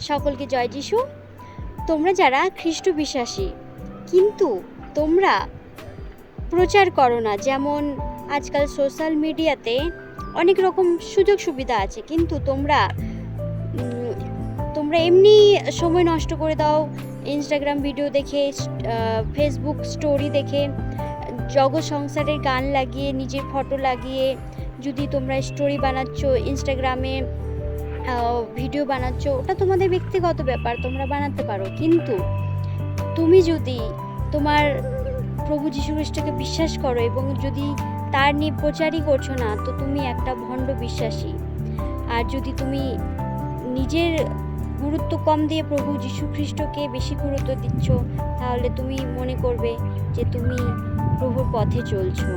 সকলকে জয় যিশু। তোমরা যারা খ্রিস্ট বিশ্বাসী কিন্তু তোমরা প্রচার করো না, যেমন আজকাল সোশ্যাল মিডিয়াতে অনেক রকম সুযোগ সুবিধা আছে, কিন্তু তোমরা এমনি সময় নষ্ট করে দাও ইনস্টাগ্রাম ভিডিও দেখে, ফেসবুক স্টোরি দেখে, জগৎ সংসারের গান লাগিয়ে, নিজের ফটো লাগিয়ে যদি তোমরা স্টোরি বানাচ্ছ, ইনস্টাগ্রামে ভিডিও বানাচ্ছ, ওটা তোমাদের ব্যক্তিগত ব্যাপার, তোমরা বানাতে পারো। কিন্তু তুমি যদি তোমার প্রভু যীশু খ্রিস্টকে বিশ্বাস করো এবং যদি তার নিয়ে প্রচারই করছো না, তো তুমি একটা ভণ্ড বিশ্বাসী। আর যদি তুমি নিজের গুরুত্ব কম দিয়ে প্রভু যীশু খ্রিস্টকে বেশি গুরুত্ব দিচ্ছ, তাহলে তুমি মনে করবে যে তুমি প্রভুর পথে চলছো।